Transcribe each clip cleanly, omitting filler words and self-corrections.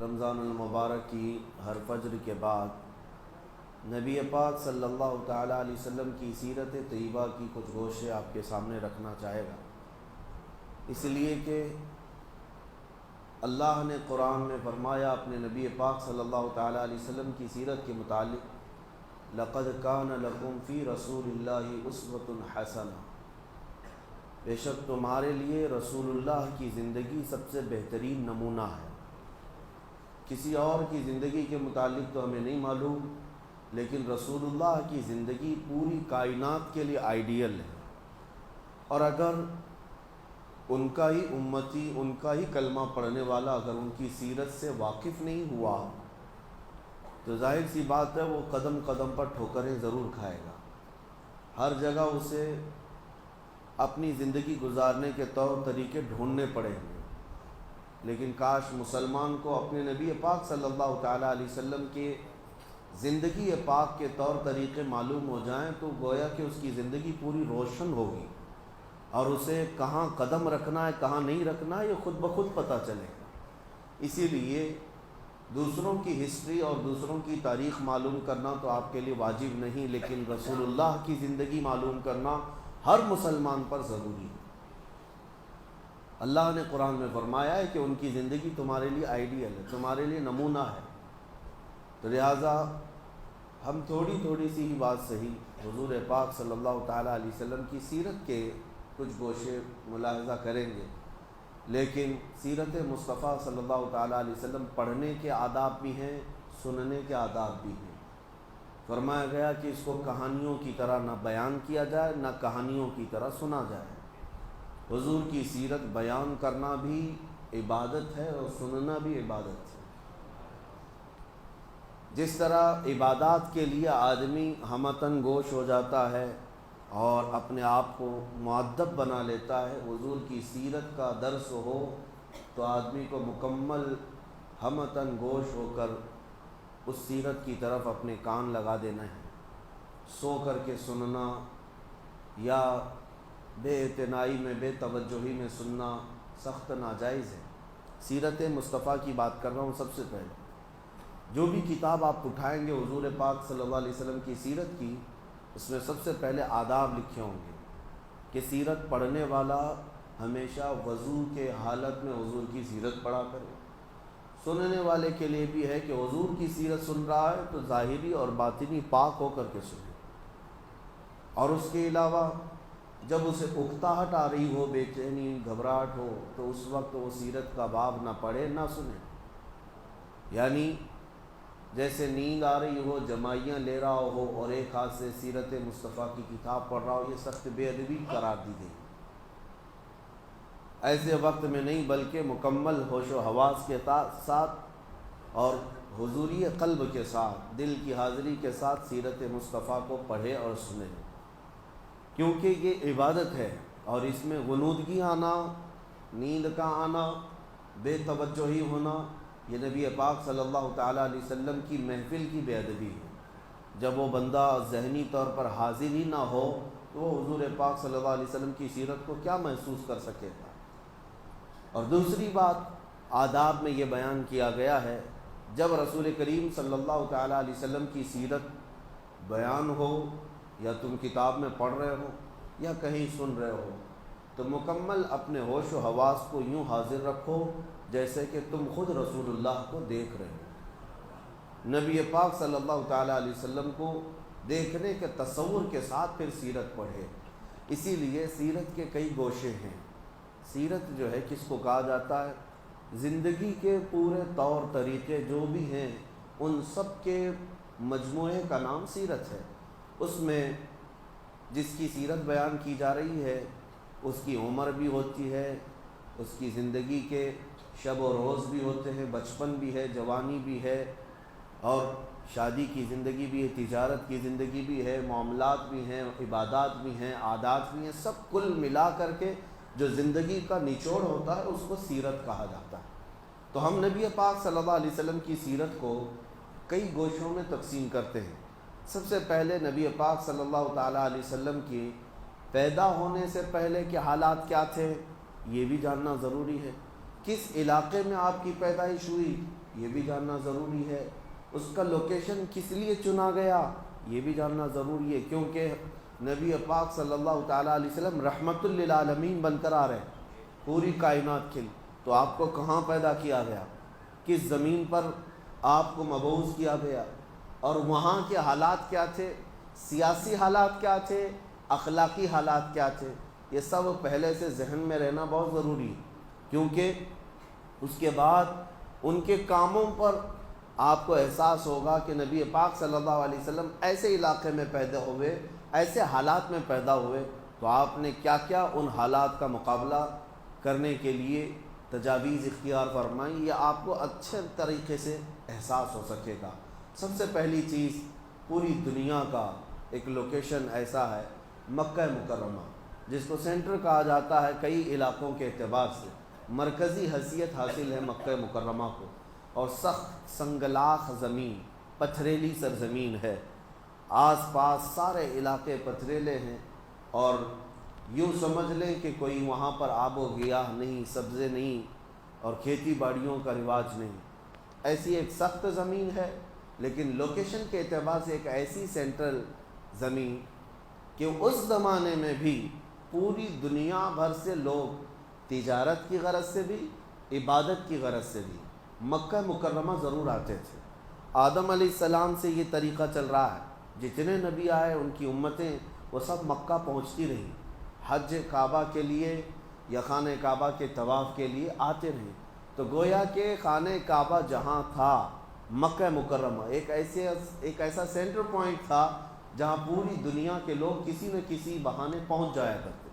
رمضان المبارک کی ہر فجر کے بعد نبی پاک صلی اللہ تعالیٰ علیہ وسلم کی سیرت طیبہ کی کچھ گوشے آپ کے سامنے رکھنا چاہے گا، اس لیے کہ اللہ نے قرآن میں فرمایا اپنے نبی پاک صلی اللہ تعالیٰ علیہ وسلم کی سیرت کے متعلق، لَقَدْ كَانَ لَكُمْ فِي رَسُولِ اللَّهِ أُسْوَةٌ حَسَنَةٌ، بے شک تمہارے لیے رسول اللہ کی زندگی سب سے بہترین نمونہ ہے۔ کسی اور کی زندگی کے متعلق تو ہمیں نہیں معلوم، لیکن رسول اللہ کی زندگی پوری کائنات کے لیے آئیڈیل ہے، اور اگر ان کا ہی امتی، ان کا ہی کلمہ پڑھنے والا اگر ان کی سیرت سے واقف نہیں ہوا تو ظاہر سی بات ہے وہ قدم قدم پر ٹھوکریں ضرور کھائے گا، ہر جگہ اسے اپنی زندگی گزارنے کے طور طریقے ڈھونڈنے پڑیں گے۔ لیکن کاش مسلمان کو اپنے نبی پاک صلی اللہ تعالیٰ علیہ وسلم کے زندگی پاک کے طور طریقے معلوم ہو جائیں تو گویا کہ اس کی زندگی پوری روشن ہوگی، اور اسے کہاں قدم رکھنا ہے کہاں نہیں رکھنا ہے یہ خود بخود پتہ چلے گا۔ اسی لیے دوسروں کی ہسٹری اور دوسروں کی تاریخ معلوم کرنا تو آپ کے لیے واجب نہیں، لیکن رسول اللہ کی زندگی معلوم کرنا ہر مسلمان پر ضروری ہے۔ اللہ نے قرآن میں فرمایا ہے کہ ان کی زندگی تمہارے لیے آئیڈیل ہے، تمہارے لیے نمونہ ہے، تو لہٰذا ہم تھوڑی تھوڑی سی ہی بات صحیح حضور پاک صلی اللہ تعالیٰ علیہ وسلم کی سیرت کے کچھ گوشے ملاحظہ کریں گے، لیکن سیرت مصطفیٰ صلی اللہ تعالیٰ علیہ وسلم پڑھنے کے آداب بھی ہیں، سننے کے آداب بھی ہیں۔ فرمایا گیا کہ اس کو کہانیوں کی طرح نہ بیان کیا جائے نہ کہانیوں کی طرح سنا جائے۔ حضور کی سیرت بیان کرنا بھی عبادت ہے اور سننا بھی عبادت ہے۔ جس طرح عبادات کے لیے آدمی ہمتن گوش ہو جاتا ہے اور اپنے آپ کو مؤدب بنا لیتا ہے، حضور کی سیرت کا درس ہو تو آدمی کو مکمل ہمتن گوش ہو کر اس سیرت کی طرف اپنے کان لگا دینا ہے۔ سو کر کے سننا یا بے اعتنائی میں بے توجہی میں سننا سخت ناجائز ہے۔ سیرت مصطفیٰ کی بات کر رہا ہوں۔ سب سے پہلے جو بھی کتاب آپ اٹھائیں گے حضور پاک صلی اللہ علیہ وسلم کی سیرت کی، اس میں سب سے پہلے آداب لکھے ہوں گے کہ سیرت پڑھنے والا ہمیشہ وضو کے حالت میں حضور کی سیرت پڑھا کرے۔ سننے والے کے لیے بھی ہے کہ حضور کی سیرت سن رہا ہے تو ظاہری اور باطنی پاک ہو کر کے سنے، اور اس کے علاوہ جب اسے اکتاہٹ آ رہی ہو، بے چینی گھبراہٹ ہو، تو اس وقت وہ سیرت کا باب نہ پڑھے نہ سنے۔ یعنی جیسے نیند آ رہی ہو، جمائیاں لے رہا ہو اور ایک ہاتھ سے سیرت مصطفیٰ کی کتاب پڑھ رہا ہو، یہ سخت بے ادبی قرار دی گئی۔ ایسے وقت میں نہیں بلکہ مکمل ہوش و حواس کے ساتھ اور حضوری قلب کے ساتھ، دل کی حاضری کے ساتھ سیرت مصطفیٰ کو پڑھے اور سنے، کیونکہ یہ عبادت ہے، اور اس میں غنودگی آنا، نیند کا آنا، بے توجہی ہونا، یہ نبی پاک صلی اللہ تعالیٰ علیہ وسلم کی محفل کی بے ادبی ہے۔ جب وہ بندہ ذہنی طور پر حاضر ہی نہ ہو تو وہ حضور پاک صلی اللہ علیہ وسلم کی سیرت کو کیا محسوس کر سکے گا۔ اور دوسری بات آداب میں یہ بیان کیا گیا ہے، جب رسول کریم صلی اللہ تعالیٰ علیہ وسلم کی سیرت بیان ہو، یا تم کتاب میں پڑھ رہے ہو یا کہیں سن رہے ہو، تو مکمل اپنے ہوش و حواس کو یوں حاضر رکھو جیسے کہ تم خود رسول اللہ کو دیکھ رہے ہو۔ نبی پاک صلی اللہ تعالیٰ علیہ وسلم کو دیکھنے کے تصور کے ساتھ پھر سیرت پڑھے۔ اسی لیے سیرت کے کئی گوشے ہیں۔ سیرت جو ہے کس کو کہا جاتا ہے؟ زندگی کے پورے طور طریقے جو بھی ہیں ان سب کے مجموعے کا نام سیرت ہے۔ اس میں جس کی سیرت بیان کی جا رہی ہے اس کی عمر بھی ہوتی ہے، اس کی زندگی کے شب و روز بھی ہوتے ہیں، بچپن بھی ہے، جوانی بھی ہے، اور شادی کی زندگی بھی ہے، تجارت کی زندگی بھی ہے، معاملات بھی ہیں، عبادات بھی ہیں، عادات بھی ہیں، سب کل ملا کر کے جو زندگی کا نچوڑ ہوتا ہے اس کو سیرت کہا جاتا ہے۔ تو ہم نبی پاک صلی اللہ علیہ وسلم کی سیرت کو کئی گوشوں میں تقسیم کرتے ہیں۔ سب سے پہلے نبی پاک صلی اللہ تعالیٰ علیہ وسلم کی پیدا ہونے سے پہلے کے حالات کیا تھے یہ بھی جاننا ضروری ہے۔ کس علاقے میں آپ کی پیدائش ہوئی یہ بھی جاننا ضروری ہے، اس کا لوکیشن کس لیے چنا گیا یہ بھی جاننا ضروری ہے، کیونکہ نبی پاک صلی اللہ تعالیٰ علیہ وسلم رحمت للعالمین بن کر آ رہے ہیں پوری کائنات کے لیے۔ تو آپ کو کہاں پیدا کیا گیا، کس زمین پر آپ کو مبعوث کیا گیا، اور وہاں کے حالات کیا تھے، سیاسی حالات کیا تھے، اخلاقی حالات کیا تھے، یہ سب پہلے سے ذہن میں رہنا بہت ضروری ہے، کیونکہ اس کے بعد ان کے کاموں پر آپ کو احساس ہوگا کہ نبی پاک صلی اللہ علیہ وسلم ایسے علاقے میں پیدا ہوئے، ایسے حالات میں پیدا ہوئے، تو آپ نے کیا کیا ان حالات کا مقابلہ کرنے کے لیے تجاویز اختیار فرمائی، یہ آپ کو اچھے طریقے سے احساس ہو سکے گا۔ سب سے پہلی چیز، پوری دنیا کا ایک لوکیشن ایسا ہے مکہ مکرمہ، جس کو سینٹر کہا جاتا ہے کئی علاقوں کے اعتبار سے، مرکزی حیثیت حاصل ہے مکہ مکرمہ کو، اور سخت سنگلاخ زمین، پتھریلی سرزمین ہے، آس پاس سارے علاقے پتھریلے ہیں، اور یوں سمجھ لیں کہ کوئی وہاں پر آب و گیاہ نہیں، سبزے نہیں، اور کھیتی باڑیوں کا رواج نہیں، ایسی ایک سخت زمین ہے، لیکن لوکیشن کے اعتبار سے ایک ایسی سینٹرل زمین کہ اس زمانے میں بھی پوری دنیا بھر سے لوگ تجارت کی غرض سے بھی، عبادت کی غرض سے بھی مکہ مکرمہ ضرور آتے تھے۔ آدم علیہ السلام سے یہ طریقہ چل رہا ہے، جتنے نبی آئے ان کی امتیں وہ سب مکہ پہنچتی رہیں، حج کعبہ کے لیے یا خانہ کعبہ کے طواف کے لیے آتے رہیں۔ تو گویا کہ خانہ کعبہ جہاں تھا مکہ مکرمہ ایک ایسا سینٹر پوائنٹ تھا جہاں پوری دنیا کے لوگ کسی نہ کسی بہانے پہنچ جایا کرتے۔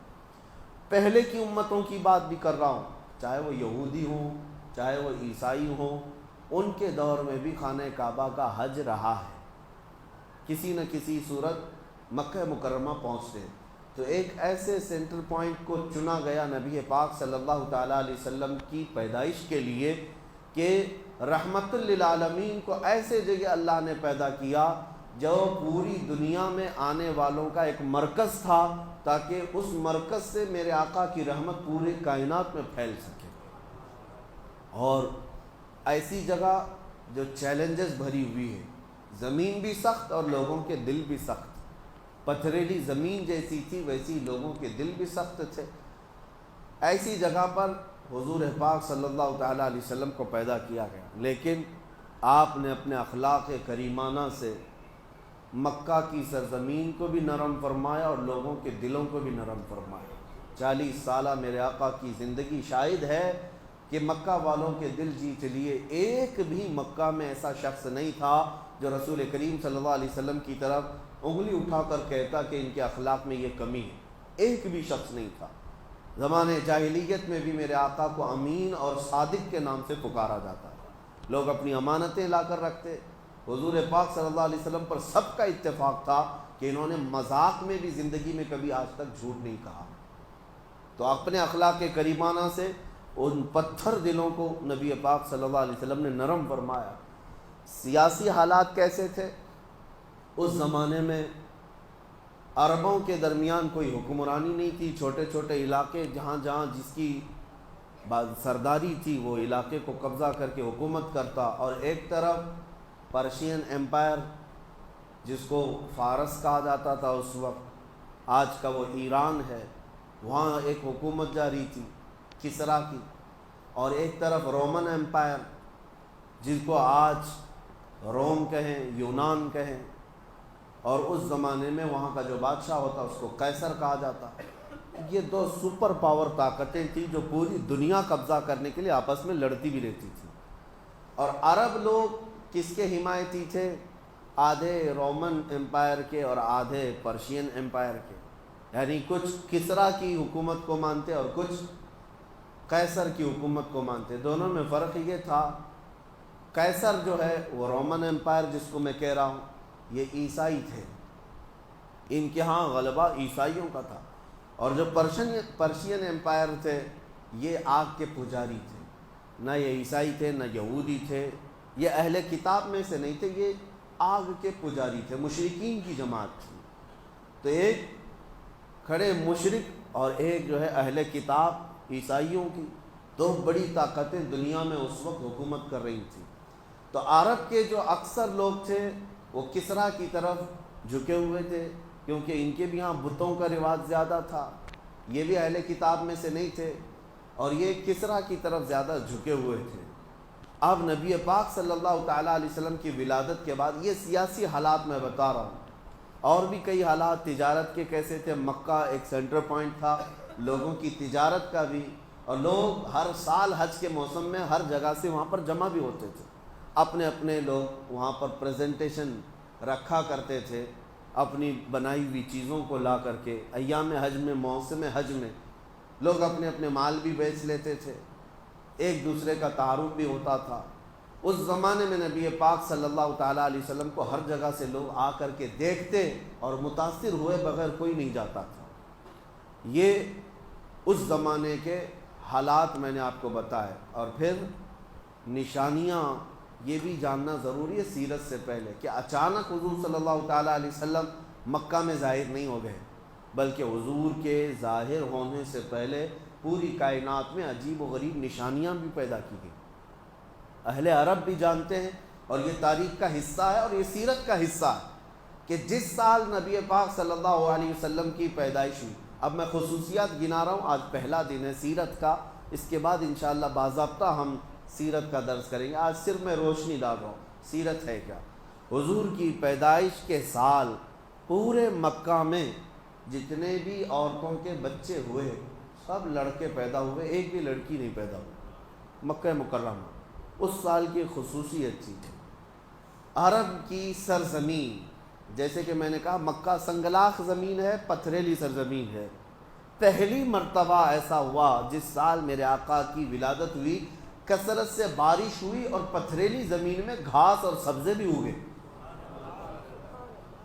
پہلے کی امتوں کی بات بھی کر رہا ہوں، چاہے وہ یہودی ہوں، چاہے وہ عیسائی ہوں، ان کے دور میں بھی خانہ کعبہ کا حج رہا ہے، کسی نہ کسی صورت مکہ مکرمہ پہنچتے ہیں۔ تو ایک ایسے سینٹر پوائنٹ کو چنا گیا نبی پاک صلی اللہ تعالیٰ علیہ وسلم کی پیدائش کے لیے کہ رحمت للعالمین کو ایسے جگہ اللہ نے پیدا کیا جو پوری دنیا میں آنے والوں کا ایک مرکز تھا، تاکہ اس مرکز سے میرے آقا کی رحمت پورے کائنات میں پھیل سکے، اور ایسی جگہ جو چیلنجز بھری ہوئی ہے، زمین بھی سخت اور لوگوں کے دل بھی سخت، پتھریلی زمین جیسی تھی ویسی لوگوں کے دل بھی سخت تھے۔ ایسی جگہ پر حضور پاک صلی اللہ تعالیٰ علیہ وسلم کو پیدا کیا گیا، لیکن آپ نے اپنے اخلاق کریمانہ سے مکہ کی سرزمین کو بھی نرم فرمایا اور لوگوں کے دلوں کو بھی نرم فرمایا۔ 40 سالہ میرے آقا کی زندگی شاہد ہے کہ مکہ والوں کے دل جیت لیے۔ ایک بھی مکہ میں ایسا شخص نہیں تھا جو رسول کریم صلی اللہ علیہ وسلم کی طرف انگلی اٹھا کر کہتا کہ ان کے اخلاق میں یہ کمی ہے، ایک بھی شخص نہیں تھا۔ زمانے جاہلیت میں بھی میرے آقا کو امین اور صادق کے نام سے پکارا جاتا ہے، لوگ اپنی امانتیں لا کر رکھتے۔ حضور پاک صلی اللہ علیہ وسلم پر سب کا اتفاق تھا کہ انہوں نے مذاق میں بھی زندگی میں کبھی آج تک جھوٹ نہیں کہا۔ تو اپنے اخلاق کریمانہ سے ان پتھر دلوں کو نبی پاک صلی اللہ علیہ وسلم نے نرم فرمایا۔ سیاسی حالات کیسے تھے اس زمانے میں؟ عربوں کے درمیان کوئی حکمرانی نہیں تھی، چھوٹے چھوٹے علاقے جہاں جہاں جس کی سرداری تھی وہ علاقے کو قبضہ کر کے حکومت کرتا، اور ایک طرف پرشین ایمپائر جس کو فارس کہا جاتا تھا اس وقت، آج کا وہ ایران ہے، وہاں ایک حکومت جاری تھی کسرا کی، اور ایک طرف رومن ایمپائر جس کو آج روم کہیں، یونان کہیں، اور اس زمانے میں وہاں کا جو بادشاہ ہوتا اس کو قیصر کہا جاتا۔ یہ دو سپر پاور طاقتیں تھیں جو پوری دنیا قبضہ کرنے کے لیے آپس میں لڑتی بھی رہتی تھی۔ اور عرب لوگ کس کے حمایتی تھے؟ آدھے رومن ایمپائر کے اور آدھے پرشین ایمپائر کے، یعنی کچھ کسرا کی حکومت کو مانتے اور کچھ قیصر کی حکومت کو مانتے۔ دونوں میں فرق یہ تھا، قیصر جو ہے وہ رومن ایمپائر جس کو میں کہہ رہا ہوں، یہ عیسائی تھے، ان کے ہاں غلبہ عیسائیوں کا تھا، اور جو پرشین ایمپائر تھے یہ آگ کے پجاری تھے، نہ یہ عیسائی تھے نہ یہودی تھے، یہ اہل کتاب میں سے نہیں تھے، یہ آگ کے پجاری تھے، مشرکین کی جماعت تھی۔ تو ایک کھڑے مشرک اور ایک جو ہے اہل کتاب عیسائیوں کی، دو بڑی طاقتیں دنیا میں اس وقت حکومت کر رہی تھیں۔ تو عرب کے جو اکثر لوگ تھے وہ کسریٰ کی طرف جھکے ہوئے تھے، کیونکہ ان کے بھی یہاں بتوں کا رواج زیادہ تھا، یہ بھی اہل کتاب میں سے نہیں تھے، اور یہ کسریٰ کی طرف زیادہ جھکے ہوئے تھے۔ اب نبی پاک صلی اللہ تعالیٰ علیہ وسلم کی ولادت کے بعد یہ سیاسی حالات میں بتا رہا ہوں، اور بھی کئی حالات تجارت کے کیسے تھے۔ مکہ ایک سینٹر پوائنٹ تھا لوگوں کی تجارت کا بھی، اور لوگ ہر سال حج کے موسم میں ہر جگہ سے وہاں پر جمع بھی ہوتے تھے، اپنے اپنے لوگ وہاں پر پریزنٹیشن رکھا کرتے تھے، اپنی بنائی ہوئی چیزوں کو لا کر کے ایام حج میں، موسم حج میں لوگ اپنے اپنے مال بھی بیچ لیتے تھے، ایک دوسرے کا تعارف بھی ہوتا تھا۔ اس زمانے میں نبی پاک صلی اللہ تعالیٰ علیہ وسلم کو ہر جگہ سے لوگ آ کر کے دیکھتے اور متاثر ہوئے بغیر کوئی نہیں جاتا تھا۔ یہ اس زمانے کے حالات میں نے آپ کو بتائے۔ اور پھر نشانیاں یہ بھی جاننا ضروری ہے سیرت سے پہلے کہ اچانک حضور صلی اللہ تعالیٰ علیہ وسلم مکہ میں ظاہر نہیں ہو گئے، بلکہ حضور کے ظاہر ہونے سے پہلے پوری کائنات میں عجیب و غریب نشانیاں بھی پیدا کی گئی۔ اہل عرب بھی جانتے ہیں، اور یہ تاریخ کا حصہ ہے اور یہ سیرت کا حصہ ہے کہ جس سال نبی پاک صلی اللہ علیہ وسلم کی پیدائش ہوئی، اب میں خصوصیات گنا رہا ہوں، آج پہلا دن ہے سیرت کا، اس کے بعد انشاءاللہ باضابطہ ہم سیرت کا درس کریں گے۔ آج صرف میں روشنی ڈال رہا ہوں سیرت ہے کیا۔ حضور کی پیدائش کے سال پورے مکہ میں جتنے بھی عورتوں کے بچے ہوئے سب لڑکے پیدا ہوئے، ایک بھی لڑکی نہیں پیدا ہوئی مکہ مکرمہ۔ اس سال کی خصوصیت تھی عرب کی سرزمین، جیسے کہ میں نے کہا مکہ سنگلاخ زمین ہے، پتھریلی سرزمین ہے۔ پہلی مرتبہ ایسا ہوا جس سال میرے آقا کی ولادت ہوئی، کثرت سے بارش ہوئی اور پتھریلی زمین میں گھاس اور سبزے بھی اگے۔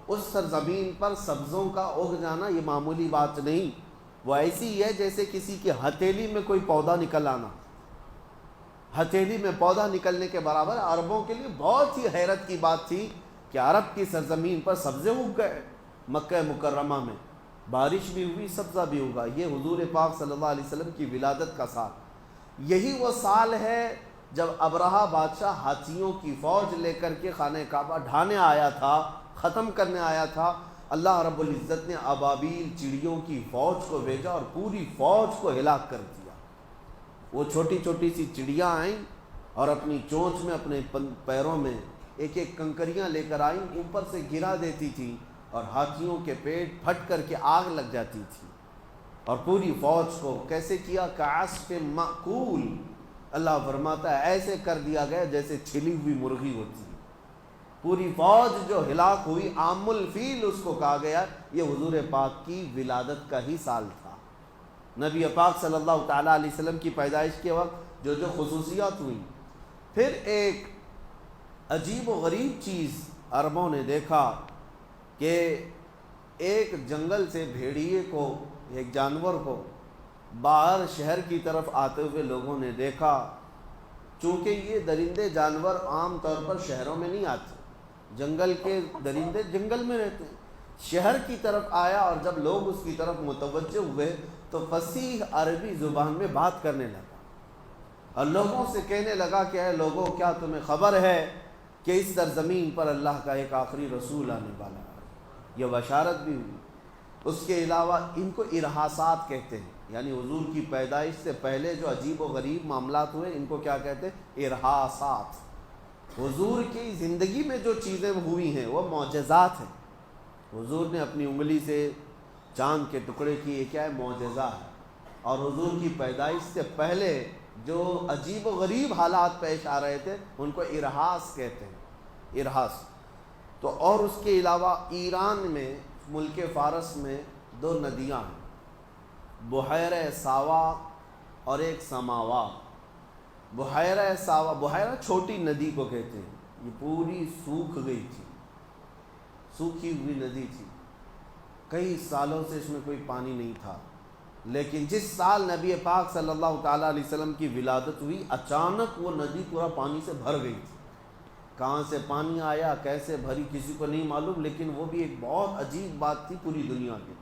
اس سرزمین پر سبزوں کا اگ جانا یہ معمولی بات نہیں، وہ ایسی ہے جیسے کسی کی ہتھیلی میں کوئی پودا نکل آنا۔ ہتھیلی میں پودا نکلنے کے برابر عربوں کے لیے بہت ہی حیرت کی بات تھی کہ عرب کی سرزمین پر سبزے اگ گئے۔ مکہ مکرمہ میں بارش بھی ہوئی، سبزہ بھی اگا۔ یہ حضور پاک صلی اللہ علیہ وسلم کی ولادت کا سال، یہی وہ سال ہے جب ابرہہ بادشاہ ہاتھیوں کی فوج لے کر کے خانہ کعبہ ڈھانے آیا تھا، ختم کرنے آیا تھا۔ اللہ رب العزت نے ابابیل چڑیوں کی فوج کو بھیجا اور پوری فوج کو ہلاک کر دیا۔ وہ چھوٹی چھوٹی سی چڑیاں آئیں اور اپنی چونچ میں، اپنے پیروں میں ایک ایک کنکریاں لے کر آئیں، اوپر سے گرا دیتی تھی اور ہاتھیوں کے پیٹ پھٹ کر کے آگ لگ جاتی تھی، اور پوری فوج کو کیسے کیا، کعصف مأکول، اللہ فرماتا ہے ایسے کر دیا گیا جیسے چھلی ہوئی مرغی ہوتی ہے۔ پوری فوج جو ہلاک ہوئی، عام الفیل اس کو کہا گیا، یہ حضور پاک کی ولادت کا ہی سال تھا۔ نبی پاک صلی اللہ تعالیٰ علیہ وسلم کی پیدائش کے وقت جو خصوصیات ہوئیں۔ پھر ایک عجیب و غریب چیز عربوں نے دیکھا کہ ایک جنگل سے بھیڑیے کو، ایک جانور کو باہر شہر کی طرف آتے ہوئے لوگوں نے دیکھا۔ چونکہ یہ درندے جانور عام طور پر شہروں میں نہیں آتے، جنگل کے درندے جنگل میں رہتے ہیں۔ شہر کی طرف آیا اور جب لوگ اس کی طرف متوجہ ہوئے تو فصیح عربی زبان میں بات کرنے لگا اور لوگوں سے کہنے لگا کہ اے لوگوں، کیا تمہیں خبر ہے کہ اس سرزمین پر اللہ کا ایک آخری رسول آنے والا ہے؟ یہ بشارت بھی ہوئی۔ اس کے علاوہ ان کو ارحاسات کہتے ہیں، یعنی حضور کی پیدائش سے پہلے جو عجیب و غریب معاملات ہوئے ان کو کیا کہتے ہیں؟ ارحاسات۔ حضور کی زندگی میں جو چیزیں ہوئی ہیں وہ معجزات ہیں۔ حضور نے اپنی انگلی سے چاند کے ٹکڑے کی، یہ کیا ہے؟ معجزہ ہے۔ اور حضور کی پیدائش سے پہلے جو عجیب و غریب حالات پیش آ رہے تھے ان کو ارحاس کہتے ہیں، ارحاس۔ تو اور اس کے علاوہ ایران میں، ملک فارس میں 2 ندیاں ہیں، بحیرہ ساوا اور ایک سماوا۔ بحیرہ ساوا، بحیرہ چھوٹی ندی کو کہتے ہیں، یہ پوری سوکھ گئی تھی، سوکھی ہوئی ندی تھی، کئی سالوں سے اس میں کوئی پانی نہیں تھا۔ لیکن جس سال نبی پاک صلی اللہ تعالیٰ علیہ وسلم کی ولادت ہوئی، اچانک وہ ندی پورا پانی سے بھر گئی تھی۔ کہاں سے پانی آیا، کیسے بھری، کسی کو نہیں معلوم، لیکن وہ بھی ایک بہت عجیب بات تھی پوری دنیا کی۔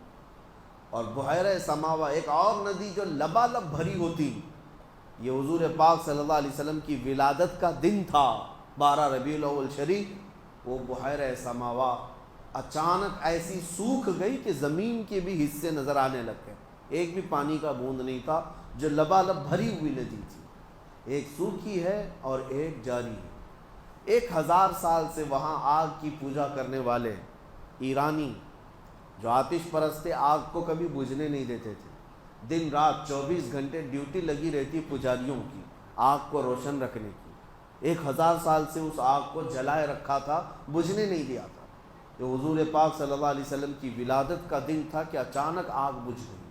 اور بحیرہ سماوا، ایک اور ندی جو لبالب بھری ہوتی، یہ حضور پاک صلی اللہ علیہ وسلم کی ولادت کا دن تھا، 12 ربیع الاول شریف وہ بحیرہ سماوا اچانک ایسی سوکھ گئی کہ زمین کے بھی حصے نظر آنے لگ گئے، ایک بھی پانی کا بوند نہیں تھا، جو لبالب بھری ہوئی ندی تھی، ایک سوکھی ہے اور ایک جاری ہے۔ 1000 سال سے وہاں آگ کی پوجا کرنے والے ایرانی جو آتش پرست تھے، آگ کو کبھی بجھنے نہیں دیتے تھے، دن رات 24 گھنٹے ڈیوٹی لگی رہتی پجاریوں کی آگ کو روشن رکھنے کی۔ 1000 سال سے اس آگ کو جلائے رکھا تھا، بجھنے نہیں دیا تھا۔ یہ حضور پاک صلی اللہ علیہ وسلم کی ولادت کا دن تھا کہ اچانک آگ بجھ گئی،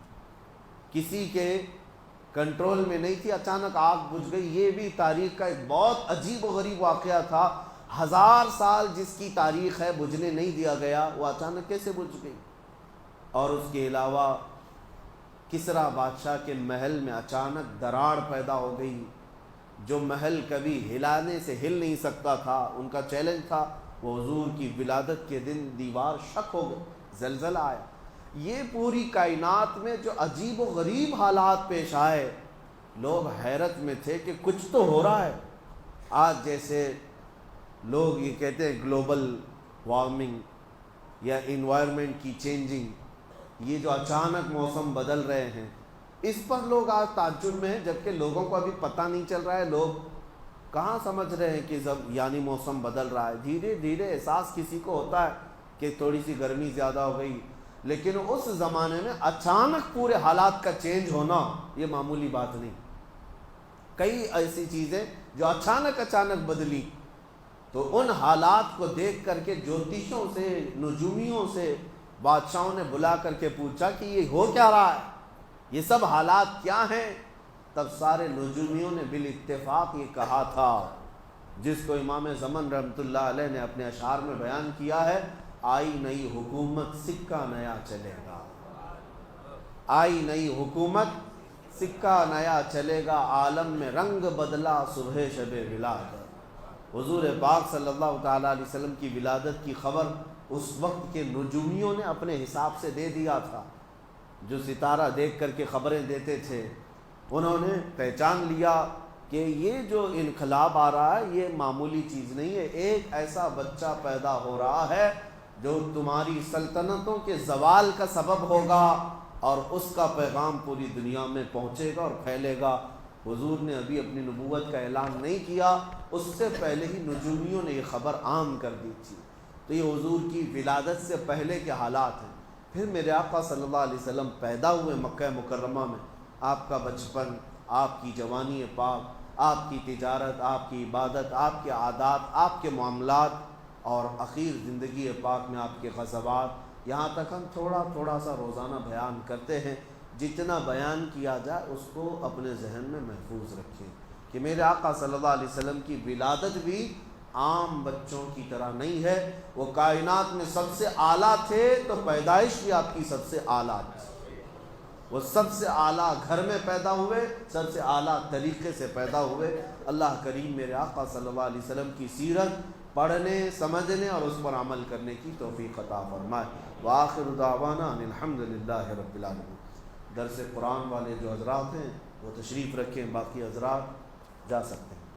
کسی کے کنٹرول میں نہیں تھی، اچانک آگ بجھ گئی۔ یہ بھی تاریخ کا ایک بہت عجیب و غریب واقعہ تھا۔ 1000 سال جس کی تاریخ ہے بجھنے نہیں دیا گیا، وہ اچانک کیسے بجھ گئی؟ اور اس کے علاوہ کسریٰ بادشاہ کے محل میں اچانک دراڑ پیدا ہو گئی، جو محل کبھی ہلانے سے ہل نہیں سکتا تھا، ان کا چیلنج تھا، وہ حضور کی ولادت کے دن دیوار شک ہو گئی، زلزلہ آیا۔ یہ پوری کائنات میں جو عجیب و غریب حالات پیش آئے، لوگ حیرت میں تھے کہ کچھ تو ہو رہا ہے۔ آج جیسے لوگ یہ کہتے ہیں گلوبل وارمنگ یا انوائرمنٹ کی چینجنگ، یہ جو اچانک موسم بدل رہے ہیں، اس پر لوگ آج تعجب میں ہیں، جبکہ لوگوں کو ابھی پتہ نہیں چل رہا ہے۔ لوگ کہاں سمجھ رہے ہیں کہ یعنی موسم بدل رہا ہے۔ دھیرے دھیرے احساس کسی کو ہوتا ہے کہ تھوڑی سی گرمی زیادہ ہو گئی، لیکن اس زمانے میں اچانک پورے حالات کا چینج ہونا یہ معمولی بات نہیں۔ کئی ایسی چیزیں جو اچانک بدلی، تو ان حالات کو دیکھ کر کے جوتیشوں سے، نجومیوں سے بادشاہوں نے بلا کر کے پوچھا کہ یہ ہو کیا رہا ہے، یہ سب حالات کیا ہیں؟ تب سارے نجومیوں نے بالاتفاق یہ کہا تھا، جس کو امام زمن رحمۃ اللہ علیہ نے اپنے اشعار میں بیان کیا ہے، آئی نئی حکومت سکہ نیا چلے گا، آئی نئی حکومت سکہ نیا چلے گا، عالم میں رنگ بدلا صبح شب ولادت۔ حضور پاک صلی اللہ تعالیٰ علیہ وسلم کی ولادت کی خبر اس وقت کے نجومیوں نے اپنے حساب سے دے دیا تھا، جو ستارہ دیکھ کر کے خبریں دیتے تھے، انہوں نے پہچان لیا کہ یہ جو انقلاب آ رہا ہے یہ معمولی چیز نہیں ہے، ایک ایسا بچہ پیدا ہو رہا ہے جو تمہاری سلطنتوں کے زوال کا سبب ہوگا، اور اس کا پیغام پوری دنیا میں پہنچے گا اور پھیلے گا۔ حضور نے ابھی اپنی نبوت کا اعلان نہیں کیا، اس سے پہلے ہی نجومیوں نے یہ خبر عام کر دی تھی۔ تو یہ حضور کی ولادت سے پہلے کے حالات ہیں۔ پھر میرے آقا صلی اللہ علیہ وسلم پیدا ہوئے مکہ مکرمہ میں، آپ کا بچپن، آپ کی جوانی پاک، آپ کی تجارت، آپ کی عبادت، آپ کے عادات، آپ کے معاملات، اور اخیر زندگی پاک میں آپ کے غزوات، یہاں تک ہم تھوڑا تھوڑا سا روزانہ بیان کرتے ہیں۔ جتنا بیان کیا جائے اس کو اپنے ذہن میں محفوظ رکھیں کہ میرے آقا صلی اللہ علیہ وسلم کی ولادت بھی عام بچوں کی طرح نہیں ہے، وہ کائنات میں سب سے اعلیٰ تھے، تو پیدائش بھی آپ کی سب سے اعلیٰ تھی، وہ سب سے اعلیٰ گھر میں پیدا ہوئے، سب سے اعلیٰ طریقے سے پیدا ہوئے۔ اللہ کریم میرے آقا صلی اللہ علیہ وسلم کی سیرت پڑھنے، سمجھنے اور اس پر عمل کرنے کی توفیق عطا فرمائے۔ وآخر دعوانا ان الحمد للہ رب العالمین۔ درس قرآن والے جو حضرات ہیں وہ تشریف رکھیں، باقی حضرات جا سکتے ہیں۔